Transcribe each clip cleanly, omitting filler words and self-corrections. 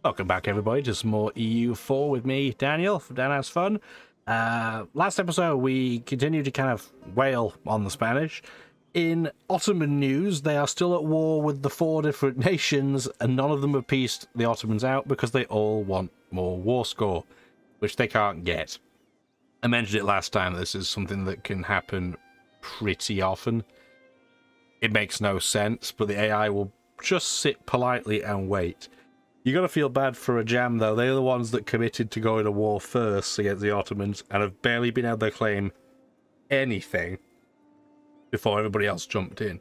Welcome back, everybody, to some more EU4 with me, Daniel, from Dan Has Fun. Last episode, we continued to kind of wail on the Spanish. In Ottoman news, they are still at war with the 4 different nations, and none of them have pieced the Ottomans out because they all want more war score, which they can't get. I mentioned it last time, this is something that can happen pretty often. It makes no sense, but the AI will just sit politely and wait. You gotta feel bad for a jam, though. They're the ones that committed to going to war first against the Ottomans and have barely been able to claim anything before everybody else jumped in.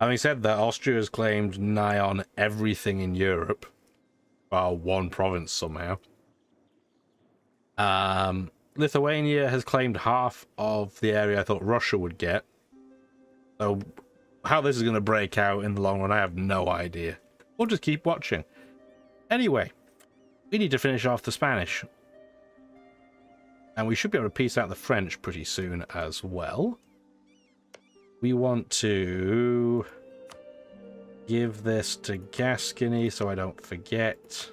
Having said that, Austria has claimed nigh on everything in Europe, bar one province somehow. Lithuania has claimed half of the area I thought Russia would get. So how this is going to break out in the long run, I have no idea. We'll just keep watching. Anyway, we need to finish off the Spanish. And we should be able to piece out the French pretty soon as well. We want to give this to Gascony so I don't forget.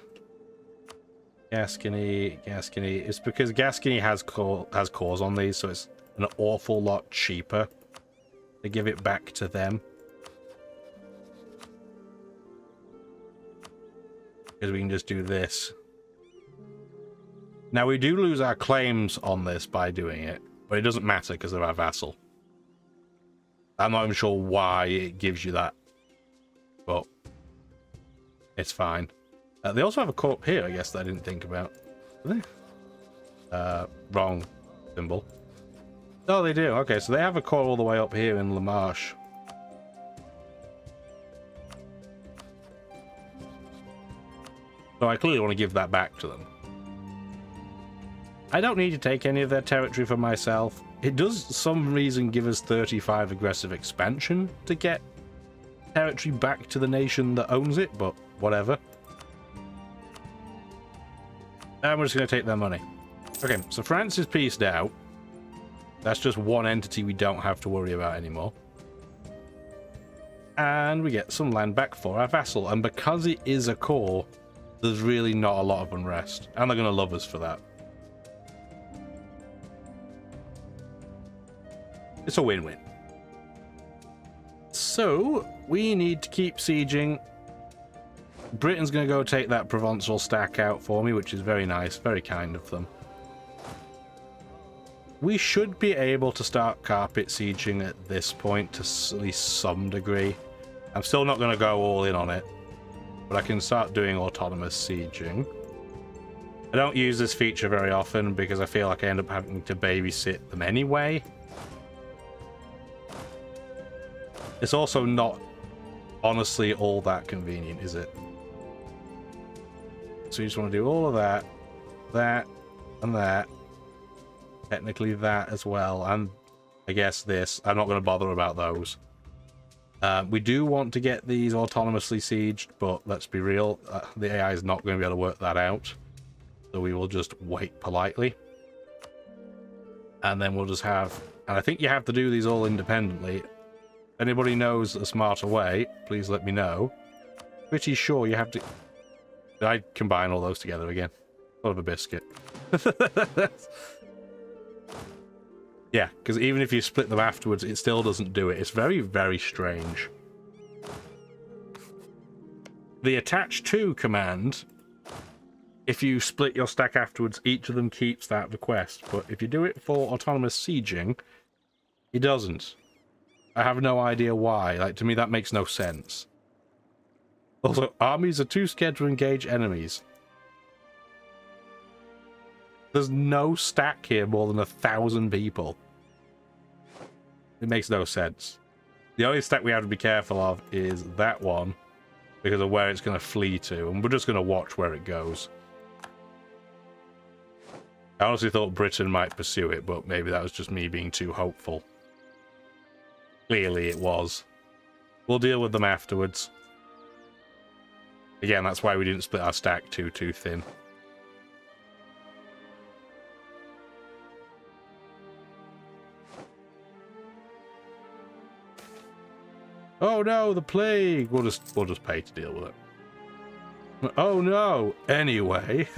Gascony. It's because Gascony has cores on these, so it's an awful lot cheaper to give it back to them. Because we can just do this. Now, we do lose our claims on this by doing it, but it doesn't matter because they're our vassal. I'm not even sure why it gives you that, but it's fine. They also have a core up here, I guess, that I didn't think about. Do they? Wrong symbol. Oh, they do. Okay, so they have a core all the way up here in La Marche. So I clearly want to give that back to them. I don't need to take any of their territory for myself. It does, for some reason, give us 35 aggressive expansion to get territory back to the nation that owns it, but whatever. And we're just going to take their money. Okay, so France is pieced out. That's just one entity we don't have to worry about anymore. And we get some land back for our vassal. And because it is a core, there's really not a lot of unrest. And they're going to love us for that. It's a win-win. So, we need to keep sieging. Britain's going to go take that Provençal stack out for me, which is very nice, very kind of them. We should be able to start carpet sieging at this point to at least some degree. I'm still not going to go all in on it, but I can start doing autonomous sieging. I don't use this feature very often because I feel like I end up having to babysit them anyway. It's also not honestly all that convenient, is it? So you just want to do all of that, and that. Technically that as well, and I guess this. I'm not going to bother about those. We do want to get these autonomously sieged, but let's be real, the AI is not going to be able to work that out. So we will just wait politely. And then we'll just have... And I think you have to do these all independently. If anybody knows a smarter way, please let me know. Pretty sure you have to... Did I combine all those together again? What of a biscuit. Yeah, because even if you split them afterwards, it still doesn't do it. It's very, very strange. The attach to command, if you split your stack afterwards, each of them keeps that request. But if you do it for autonomous sieging, it doesn't. I have no idea why. Like, to me, that makes no sense. Also, armies are too scared to engage enemies. There's no stack here more than 1,000 people. It makes no sense. The only stack we have to be careful of is that one, because of where it's going to flee to, and we're just going to watch where it goes. I honestly thought Britain might pursue it, but maybe that was just me being too hopeful. Clearly it was. We'll deal with them afterwards. Again, that's why we didn't split our stack too thin. Oh no, the plague! We'll just pay to deal with it. Oh no! Anyway.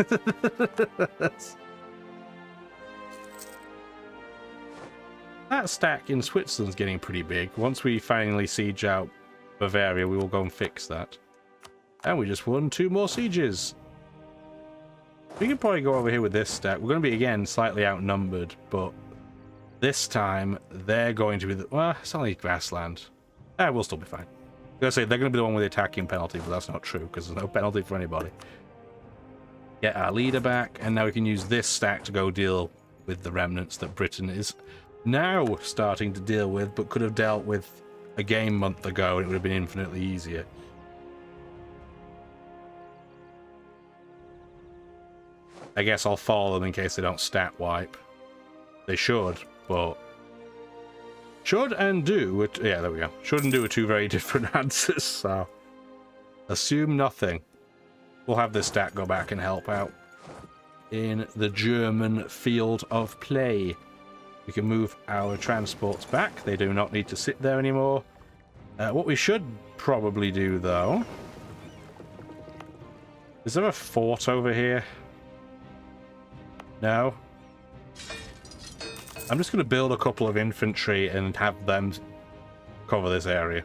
That stack in Switzerland's getting pretty big. Once we finally siege out Bavaria, we will go and fix that. And we just won 2 more sieges. We can probably go over here with this stack. We're going to be, again, slightly outnumbered, but this time they're going to be the... Well, it's only grassland. We'll still be fine. I was going to say, they're going to be the one with the attacking penalty, but that's not true, because there's no penalty for anybody. Get our leader back, and now we can use this stack to go deal with the remnants that Britain is now starting to deal with, but could have dealt with a game month ago, and it would have been infinitely easier. I guess I'll follow them in case they don't stat wipe. They should, but... Should and do... Yeah, there we go. Should and do are 2 very different answers, so... Assume nothing. We'll have this stat go back and help out in the German field of play. We can move our transports back. They do not need to sit there anymore. What we should probably do, though... Is there a fort over here? No? I'm just going to build a couple of infantry and have them cover this area.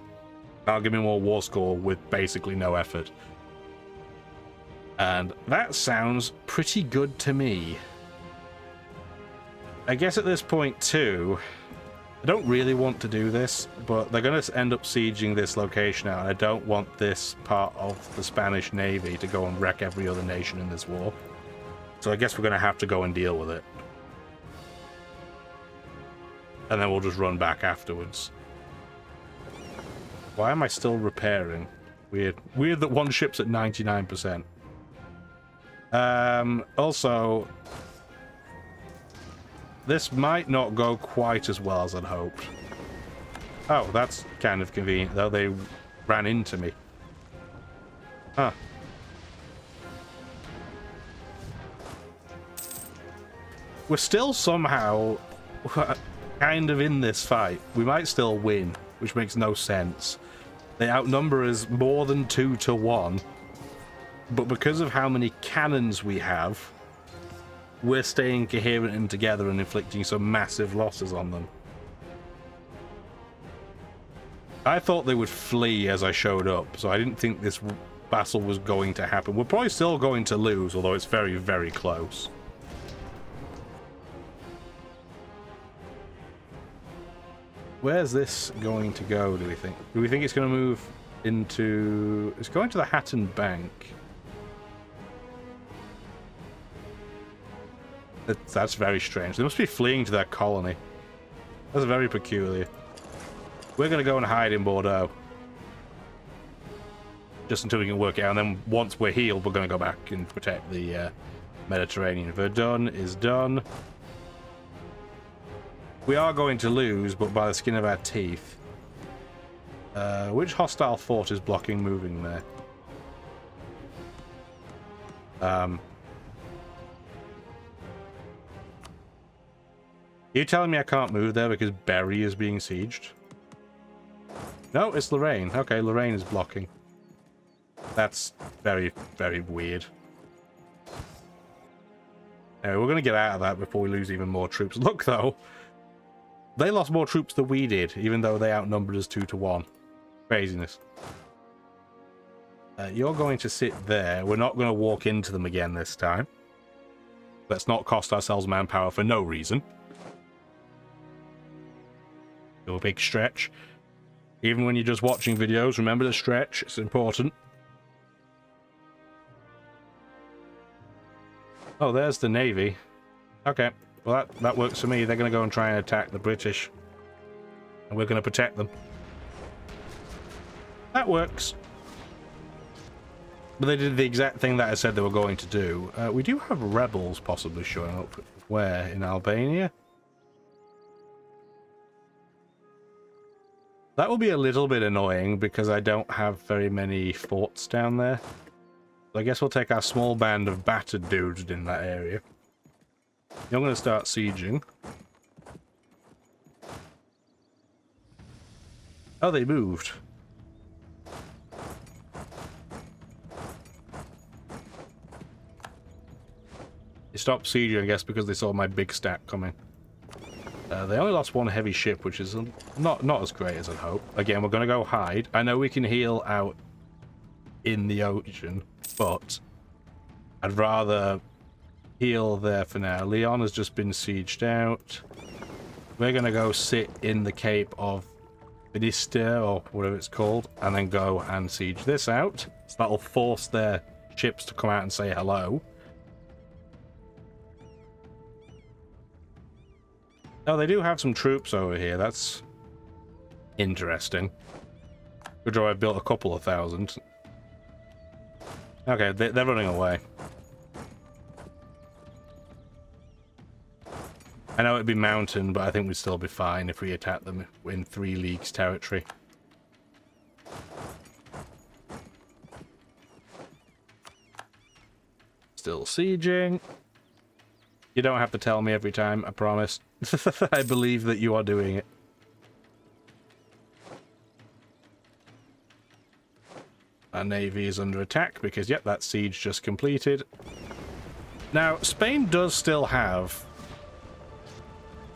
That'll give me more war score with basically no effort. And that sounds pretty good to me. I guess at this point, too, I don't really want to do this, but they're going to end up sieging this location out, and I don't want this part of the Spanish Navy to go and wreck every other nation in this war. So I guess we're going to have to go and deal with it. And then we'll just run back afterwards. Why am I still repairing? Weird. Weird that one ship's at 99%. Also... This might not go quite as well as I'd hoped. Oh, that's kind of convenient, though. They ran into me. Huh. We're still somehow kind of in this fight. We might still win, which makes no sense. They outnumber us more than 2 to 1. But because of how many cannons we have... we're staying coherent and together and inflicting some massive losses on them. I thought they would flee as I showed up, so I didn't think this battle was going to happen. We're probably still going to lose, although it's very, very close. Where's this going to go, do we think? Do we think it's going to move into... It's going to the Hatton Bank. That's very strange. They must be fleeing to their colony. That's very peculiar. We're going to go and hide in Bordeaux. Just until we can work it out. And then once we're healed, we're going to go back and protect the Mediterranean. Verdun is done. We are going to lose, but by the skin of our teeth. Which hostile fort is blocking moving there? You telling me I can't move there because Berry is being sieged? No, it's Lorraine. Okay, Lorraine is blocking. That's very, very weird. Anyway, we're going to get out of that before we lose even more troops. Look, though. They lost more troops than we did, even though they outnumbered us 2 to 1. Craziness. You're going to sit there. We're not going to walk into them again this time. Let's not cost ourselves manpower for no reason. A big stretch. Even when you're just watching videos, remember to stretch. It's important. Oh, there's the Navy. Okay. Well, that works for me. They're going to go and try and attack the British. And we're going to protect them. That works. But they did the exact thing that I said they were going to do. We do have rebels possibly showing up. Where? In Albania? That will be a little bit annoying because I don't have very many forts down there. So I guess we'll take our small band of battered dudes in that area. You're going to start sieging. Oh, they moved. They stopped sieging, I guess, because they saw my big stack coming. They only lost one heavy ship, which is not as great as I'd hope. Again, we're going to go hide. I know we can heal out in the ocean, but I'd rather heal there for now. Leon has just been sieged out. We're going to go sit in the Cape of Finisterre, or whatever it's called, and then go and siege this out. So that'll force their ships to come out and say hello. Oh, they do have some troops over here. That's interesting. Good job I built a couple of thousand. Okay, they're running away. I know it'd be mountain, but I think we'd still be fine if we attack them in 3 leagues territory. Still sieging. You don't have to tell me every time, I promise. I believe that you are doing it. Our navy is under attack because, yep, that siege just completed. Now, Spain does still have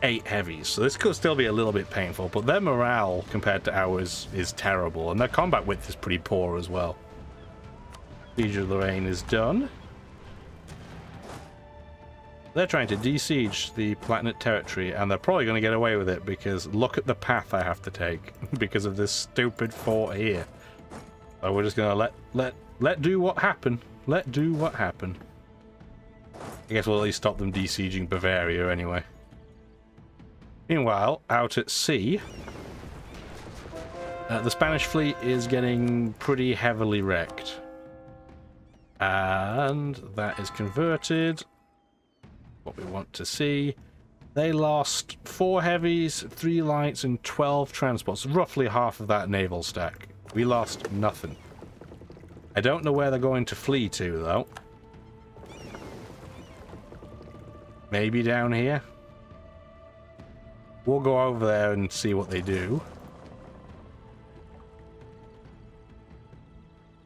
8 heavies, so this could still be a little bit painful, but their morale compared to ours is terrible, and their combat width is pretty poor as well. Siege of Lorraine is done. They're trying to de-siege the Palatinate territory, and they're probably going to get away with it because look at the path I have to take because of this stupid fort here. So we're just going to let do what happened. Let do what happened. I guess we'll at least stop them de-sieging Bavaria anyway. Meanwhile, out at sea, the Spanish fleet is getting pretty heavily wrecked. And that is converted. What we want to see. They lost 4 heavies, 3 lights, and 12 transports. Roughly half of that naval stack. We lost nothing. I don't know where they're going to flee to, though. Maybe down here. We'll go over there and see what they do.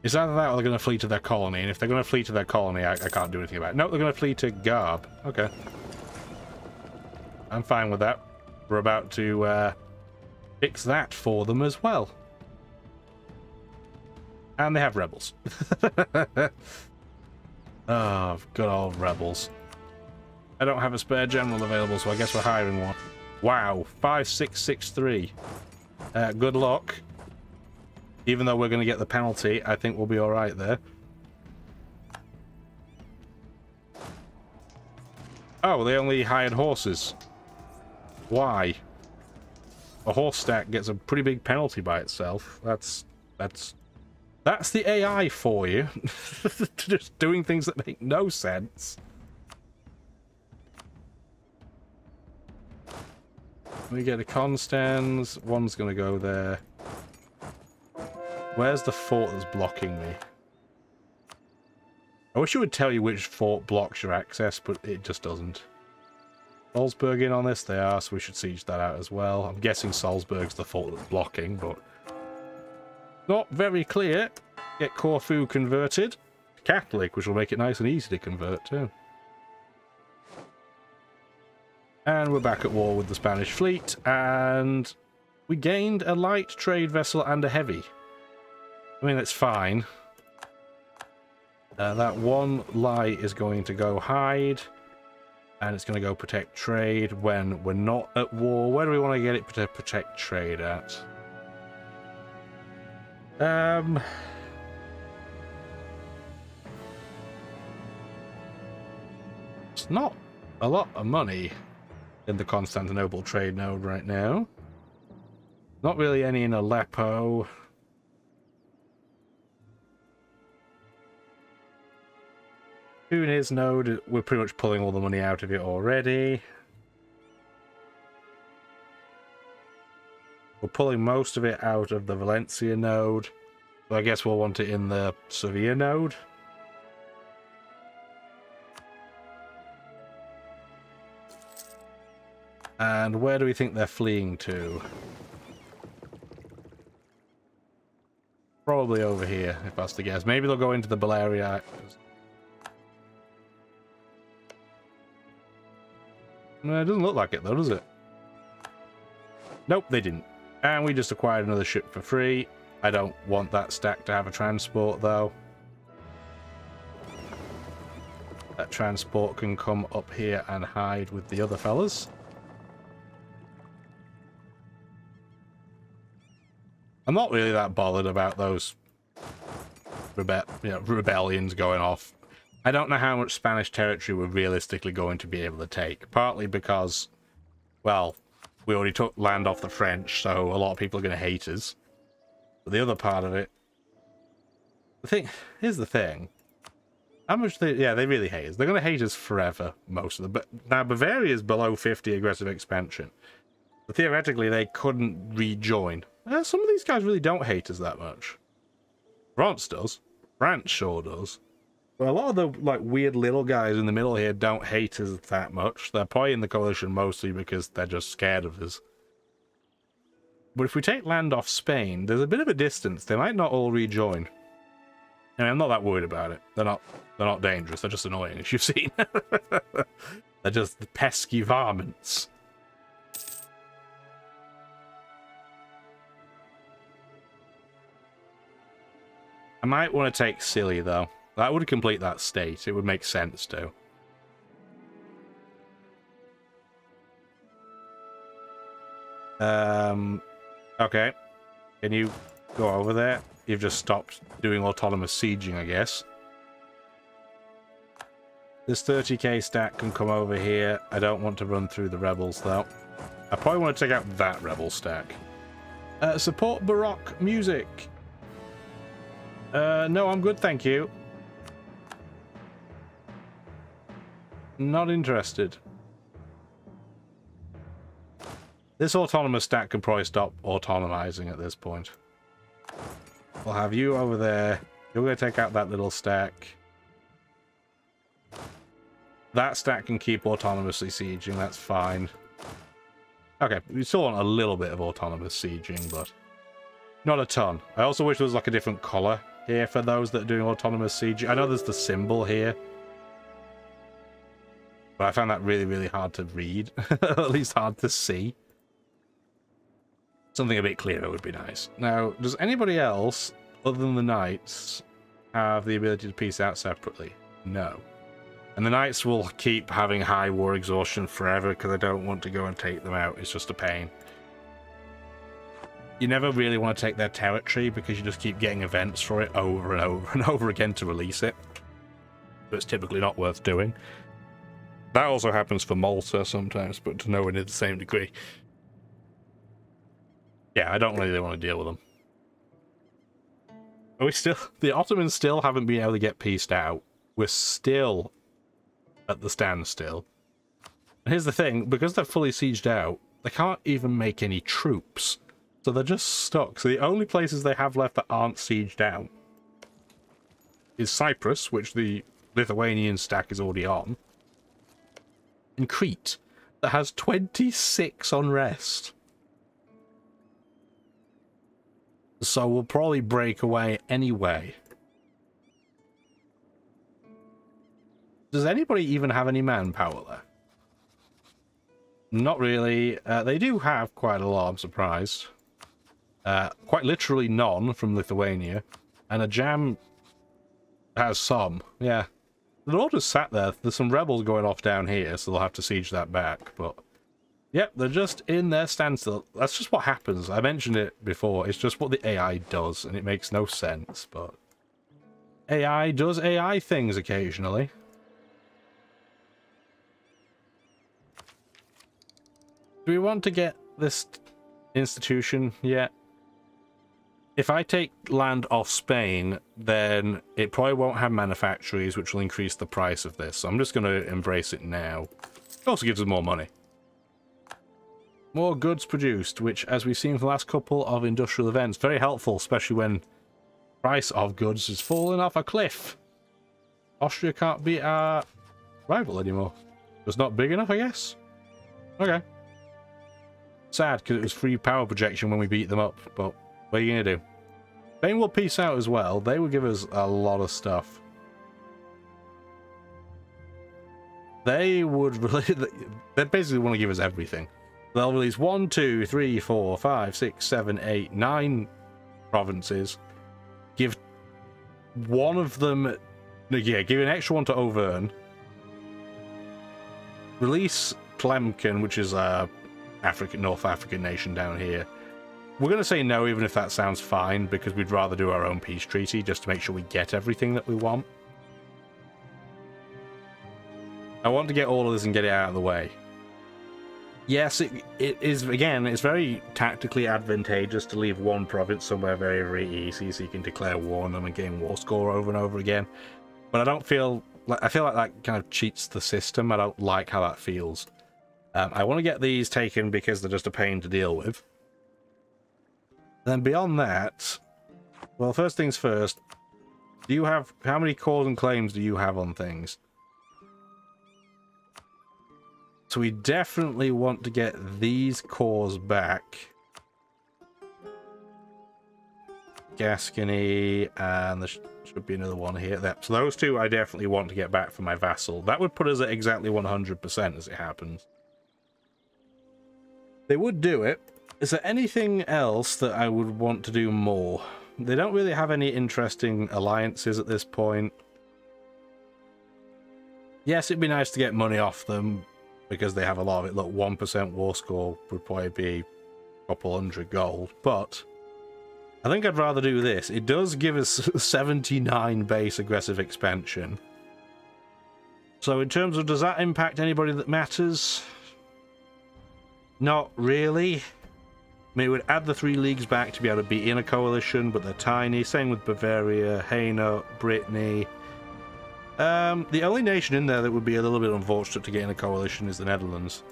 It's either that or they're going to flee to their colony, and if they're going to flee to their colony, I can't do anything about it. No, they're going to flee to Garb. Okay. I'm fine with that. We're about to fix that for them as well. And they have rebels. Oh, good old rebels. I don't have a spare general available, so I guess we're hiring one. Wow, 5663. Good luck. Even though we're going to get the penalty, I think we'll be alright there. Oh, they only hired horses. Why? A horse stack gets a pretty big penalty by itself. That's the AI for you. Just doing things that make no sense. We get a Constans. One's going to go there. Where's the fort that's blocking me? I wish it would tell you which fort blocks your access, but it just doesn't. Salzburg in on this? They are, so we should siege that out as well. I'm guessing Salzburg's the fort that's blocking, but not very clear. Get Corfu converted. Catholic, which will make it nice and easy to convert too. And we're back at war with the Spanish fleet, and we gained a light trade vessel and a heavy. I mean, that's fine. That one light is going to go hide, and it's going to go protect trade when we're not at war. Where do we want to get it to protect trade at? It's not a lot of money in the Constantinople trade node right now. Not really any in Aleppo. Tunis node, we're pretty much pulling all the money out of it already. We're pulling most of it out of the Valencia node. So I guess we'll want it in the Sevilla node. And where do we think they're fleeing to? Probably over here, if that's the guess. Maybe they'll go into the Balearic. No, it doesn't look like it though, does it? Nope, they didn't. And we just acquired another ship for free. I don't want that stack to have a transport though. That transport can come up here and hide with the other fellas. I'm not really that bothered about those rebellions going off. I don't know how much Spanish territory we're realistically going to be able to take. Partly because, well, we already took land off the French, so a lot of people are going to hate us. But the other part of it... Here's the thing. How much they really hate us. They're going to hate us forever, most of them. But now Bavaria is below 50 aggressive expansion. But theoretically, they couldn't rejoin. Some of these guys really don't hate us that much. France does. France sure does. But a lot of the weird little guys in the middle here don't hate us that much. They're probably in the coalition mostly because they're just scared of us. But if we take land off Spain, there's a bit of a distance. They might not all rejoin. And I'm not that worried about it. They're not dangerous. They're just annoying, as you've seen. They're just the pesky varmints. I might want to take Scilly, though. That would complete that state. It would make sense to. Okay. Can you go over there? You've just stopped doing autonomous sieging, I guess. This 30k stack can come over here. I don't want to run through the rebels, though. I probably want to take out that rebel stack. Support Baroque music. No, I'm good, thank you. Not interested. This autonomous stack can probably stop autonomizing at this point. We'll have you over there. You're going to take out that little stack. That stack can keep autonomously sieging, that's fine. Okay, we still want a little bit of autonomous sieging, but not a ton. I also wish there was like a different color here for those that are doing autonomous sieging. I know there's the symbol here, but I found that really, really hard to read. At least hard to see. Something a bit clearer would be nice. Now, does anybody else, other than the Knights, have the ability to peace out separately? No. And the Knights will keep having high war exhaustion forever because I don't want to go and take them out. It's just a pain. You never really want to take their territory because you just keep getting events for it over and over and over again to release it. But it's typically not worth doing. That also happens for Malta sometimes, but to nowhere near the same degree. Yeah, I don't really want to deal with them. Are we still... The Ottomans still haven't been able to get pieced out. We're still at the standstill. And here's the thing, because they're fully sieged out, they can't even make any troops. So they're just stuck. So the only places they have left that aren't sieged out is Cyprus, which the Lithuanian stack is already on, and Crete, that has 26 unrest. So we'll probably break away anyway. Does anybody even have any manpower there? Not really. They do have quite a lot, I'm surprised. Quite literally none from Lithuania. And a jam has some. Yeah. They're all just sat there. There's some rebels going off down here, so they'll have to siege that back. But, yep, they're just in their standstill. That's just what happens. I mentioned it before. It's just what the AI does, and it makes no sense, but AI does AI things occasionally. Do we want to get this institution yet? If I take land off Spain, then it probably won't have manufactories, which will increase the price of this. So I'm just going to embrace it now. It also gives us more money. More goods produced, which, as we've seen from the last couple of industrial events, very helpful, especially when the price of goods is falling off a cliff. Austria can't be our rival anymore. It's not big enough, I guess? Okay. Sad, because it was free power projection when we beat them up, but what are you going to do? Spain will peace out as well. They will give us a lot of stuff. they would they basically want to give us everything. They'll release 1, 2, 3, 4, 5, 6, 7, 8, 9 provinces. Give one of them, yeah, give an extra one to Auvergne. Release Tlemcen, which is a North African nation down here. We're going to say no, even if that sounds fine, because we'd rather do our own peace treaty just to make sure we get everything that we want. I want to get all of this and get it out of the way. Yes, it is, again, it's very tactically advantageous to leave one province somewhere very, very easy so you can declare war on them and gain war score over and over again. But I don't feel like, I feel like that kind of cheats the system. I don't like how that feels. I want to get these taken because they're just a pain to deal with. Then beyond that, well, first things first, do you have, how many cores and claims do you have on things? So we definitely want to get these cores back. Gascony, and there should be another one here. So those two I definitely want to get back for my vassal. That would put us at exactly 100% as it happens. They would do it. Is there anything else that I would want to do more? They don't really have any interesting alliances at this point. Yes, it'd be nice to get money off them, because they have a lot of it. Look, 1% war score would probably be a couple hundred gold, but I think I'd rather do this. It does give us 79 base aggressive expansion. So in terms of, does that impact anybody that matters? Not really. I mean, it would add the 3 leagues back to be able to be in a coalition, but they're tiny. Same with Bavaria, Hainaut, Brittany. The only nation in there that would be a little bit unfortunate to get in a coalition is the Netherlands.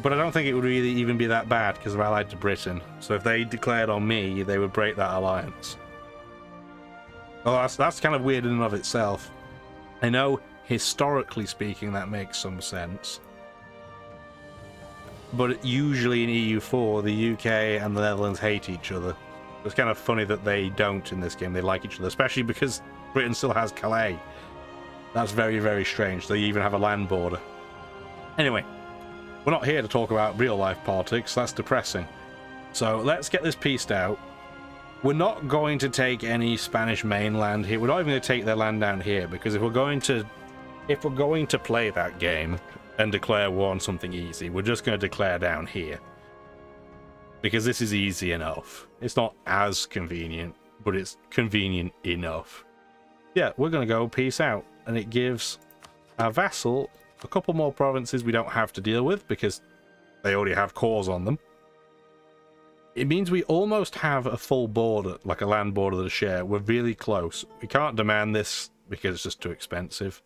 But I don't think it would really even be that bad because they're allied to Britain. So if they declared on me, they would break that alliance. Well, that's kind of weird in and of itself. I know, historically speaking, that makes some sense. But usually in EU4, the UK and the Netherlands hate each other. It's kind of funny that they don't in this game. They like each other, especially because Britain still has Calais. That's very, very strange. They even have a land border. Anyway, we're not here to talk about real-life politics. That's depressing. So let's get this pieced out. We're not going to take any Spanish mainland here. We're not even going to take their land down here, because if we're going to play that game and declare war on something easy, we're just going to declare down here. Because this is easy enough. It's not as convenient, but it's convenient enough. Yeah, we're going to go peace out. And it gives our vassal a couple more provinces we don't have to deal with because they already have cores on them. It means we almost have a full border, like a land border to share. We're really close. We can't demand this because it's just too expensive.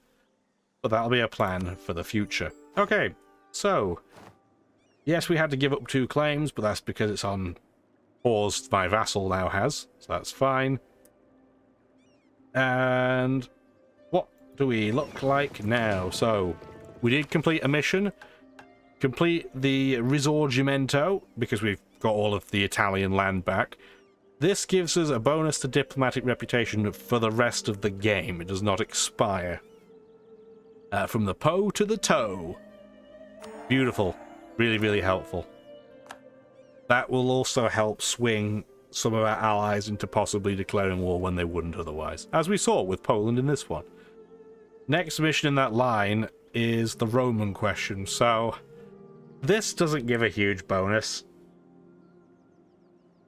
But that'll be a plan for the future. Okay, so yes, we had to give up 2 claims, but that's because it's on pause my vassal now has, so that's fine. And what do we look like now? So we did complete a mission, complete the Risorgimento, because we've got all of the Italian land back. This gives us a bonus to diplomatic reputation for the rest of the game. It does not expire. From the Po to the Toe. Beautiful. Really, really helpful. That will also help swing some of our allies into possibly declaring war when they wouldn't otherwise, as we saw with Poland in this one. Next mission in that line is the Roman question. So this doesn't give a huge bonus,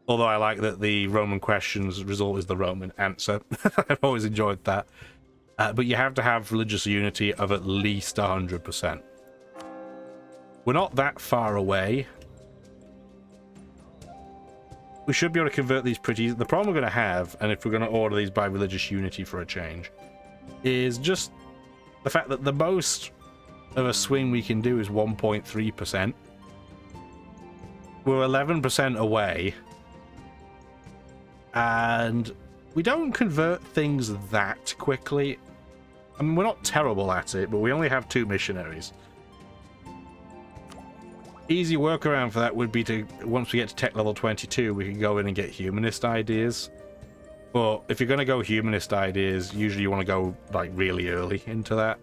although I like that the Roman question's result is the Roman answer. I've always enjoyed that. But you have to have religious unity of at least 100%. We're not that far away. We should be able to convert these pretty... The problem we're going to have, and if we're going to order these by religious unity for a change, is just the fact that the most of a swing we can do is 1.3%. We're 11% away. And we don't convert things that quickly. I mean, we're not terrible at it, but we only have 2 missionaries. Easy workaround for that would be to, once we get to tech level 22, we can go in and get humanist ideas. But if you're going to go humanist ideas, usually you want to go like really early into that,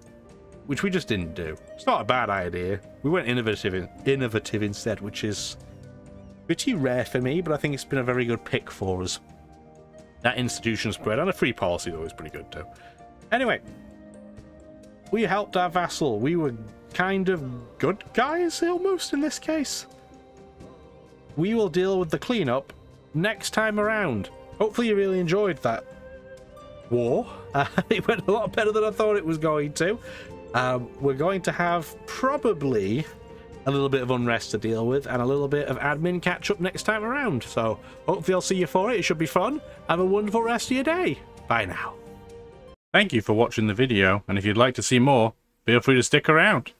which we just didn't do. It's not a bad idea. We went innovative instead, which is pretty rare for me, but I think it's been a very good pick for us. That institution spread and a free policy though is pretty good too. Anyway, we helped our vassal. We were kind of good guys almost in this case. We will deal with the cleanup next time around. Hopefully you really enjoyed that war. It went a lot better than I thought it was going to. We're going to have probably a little bit of unrest to deal with and a little bit of admin catch up next time around. So hopefully I'll see you for it. It should be fun. Have a wonderful rest of your day. Bye now. Thank you for watching the video, and if you'd like to see more, feel free to stick around.